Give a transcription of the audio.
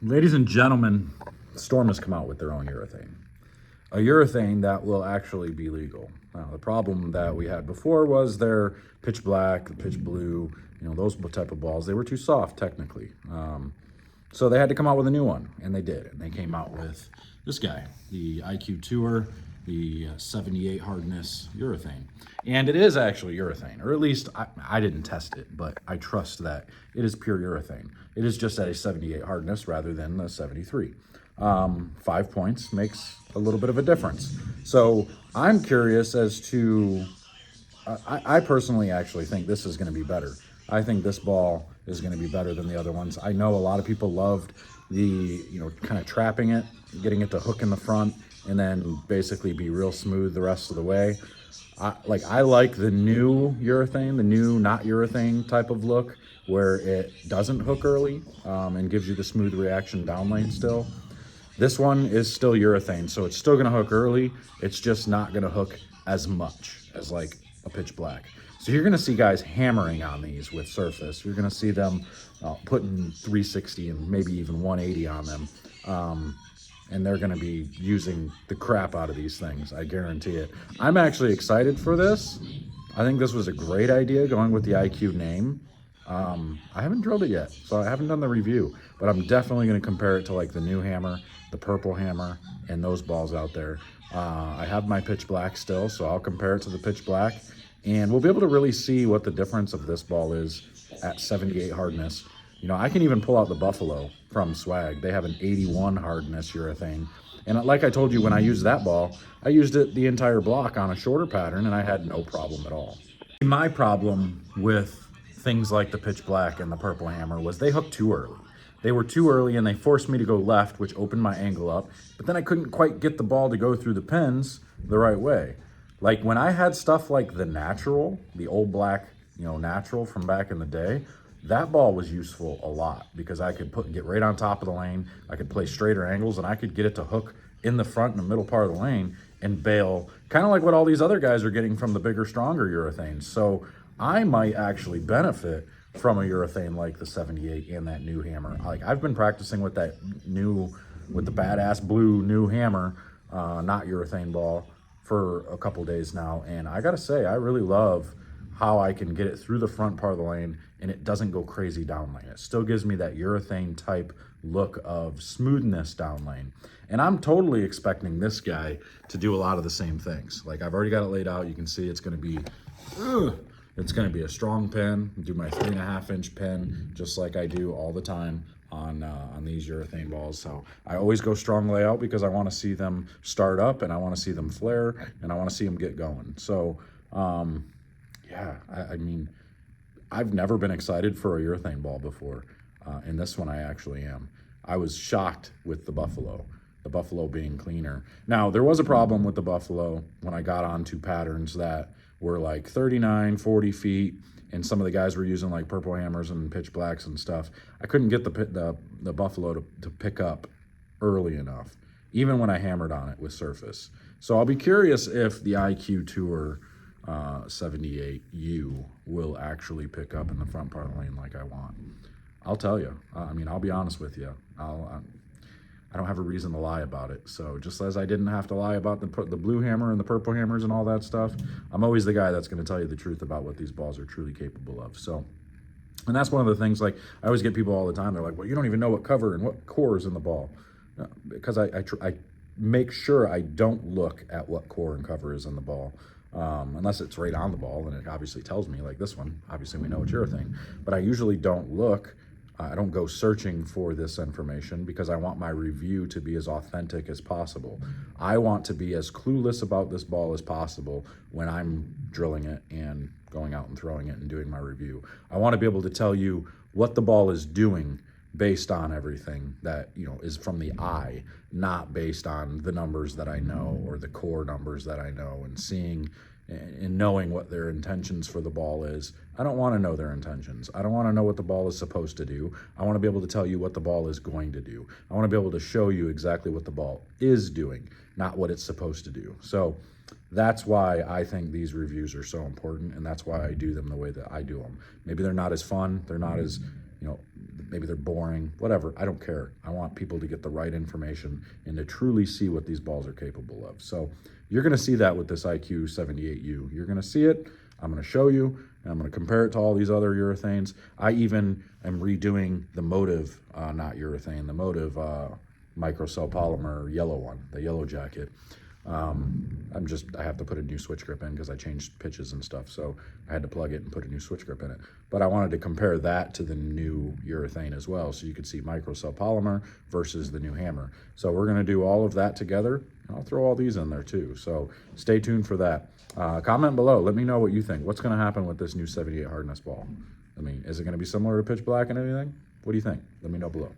Ladies and gentlemen, Storm has come out with their own urethane. A urethane that will actually be legal. Now, the problem that we had before was their pitch black, pitch blue, those type of balls. They were too soft, technically. So they had to come out with a new one, and they did. And they came out with this guy, the IQ Tour, the 78 hardness urethane. And it is actually urethane, or at least I didn't test it, but I trust that it is pure urethane. It is just at a 78 hardness rather than the 73. 5 points makes a little bit of a difference. So I'm curious as to, I personally actually think this is going to be better. I think this ball is going to be better than the other ones. I know a lot of people loved the, kind of trapping it, getting it to hook in the front, and then basically be real smooth the rest of the way. I like the new urethane, the new not urethane type of look, where it doesn't hook early and gives you the smooth reaction down lane still. This one is still urethane, so it's still going to hook early. It's just not going to hook as much as like a pitch black. So you're going to see guys hammering on these with surface. You're going to see them putting 360 and maybe even 180 on them. And they're going to be using the crap out of these things, I guarantee it. I'm actually excited for this. I think this was a great idea, going with the IQ name. I haven't drilled it yet, so I haven't done the review, but I'm definitely going to compare it to like the new hammer, the purple hammer, and those balls out there. I have my pitch black still, so I'll compare it to the pitch black, and we'll be able to really see what the difference of this ball is at 78 hardness. I can even pull out the Buffalo from Swag. They have an 81 hardness urethane. And like I told you, when I used that ball, I used it the entire block on a shorter pattern, and I had no problem at all. My problem with things like the pitch black and the purple hammer was they hooked too early. They were too early, and they forced me to go left, which opened my angle up. But then I couldn't quite get the ball to go through the pins the right way. Like when I had stuff like the natural, the old black, natural from back in the day, that ball was useful a lot because I could get right on top of the lane. I could play straighter angles, and I could get it to hook in the front and the middle part of the lane and bail, kind of like what all these other guys are getting from the bigger, stronger urethanes. So I might actually benefit from a urethane like the 78 and that new hammer. Like I've been practicing with the badass blue new hammer, not urethane ball, for a couple days now, and I gotta say, I really love how I can get it through the front part of the lane and it doesn't go crazy down lane. It still gives me that urethane type look of smoothness down lane. And I'm totally expecting this guy to do a lot of the same things. Like I've already got it laid out. You can see it's gonna be a strong pin. Do my 3.5 inch pin, just like I do all the time on these urethane balls. So I always go strong layout because I wanna see them start up and I wanna see them flare and I wanna see them get going. So, yeah, I mean, I've never been excited for a urethane ball before, and this one I actually am. I was shocked with the Buffalo being cleaner. Now, there was a problem with the Buffalo when I got onto patterns that were like 39, 40 feet, and some of the guys were using like purple hammers and pitch blacks and stuff. I couldn't get the Buffalo to pick up early enough, even when I hammered on it with surface. So I'll be curious if the IQ Tour 78U will actually pick up in the front part of the lane like I want. I'll tell you. I'll be honest with you. I don't have a reason to lie about it. So just as I didn't have to lie about the blue hammer and the purple hammers and all that stuff, I'm always the guy that's going to tell you the truth about what these balls are truly capable of. So, and that's one of the things, like I always get people all the time, they're like, well, you don't even know what cover and what core is in the ball. Because I make sure I don't look at what core and cover is in the ball. Unless it's right on the ball, and it obviously tells me, like this one, obviously we know it's urethane, but I usually don't look, I don't go searching for this information because I want my review to be as authentic as possible. I want to be as clueless about this ball as possible when I'm drilling it and going out and throwing it and doing my review. I want to be able to tell you what the ball is doing based on everything that is from the eye, not based on the numbers that I know or the core numbers that I know, and seeing and knowing what their intentions for the ball is. I don't want to know their intentions. I don't want to know what the ball is supposed to do. I want to be able to tell you what the ball is going to do. I want to be able to show you exactly what the ball is doing, not what it's supposed to do. So that's why I think these reviews are so important, and that's why I do them the way that I do them. Maybe they're not as fun, they're not as, maybe they're boring, whatever. I don't care. I want people to get the right information and to truly see what these balls are capable of. So you're going to see that with this IQ 78U. You're going to see it. I'm going to show you, and I'm going to compare it to all these other urethanes. I even am redoing the Motive, not urethane, the Motive microcell polymer yellow one, the yellow jacket. I have to put a new switch grip in because I changed pitches and stuff, so I had to plug it and put a new switch grip in it. But I wanted to compare that to the new urethane as well, so you could see microcell polymer versus the new hammer. So we're going to do all of that together, and I'll throw all these in there too. So stay tuned for that. Comment below. Let me know what you think. What's going to happen with this new 78 hardness ball? I mean, is it going to be similar to pitch black and anything? What do you think? Let me know below.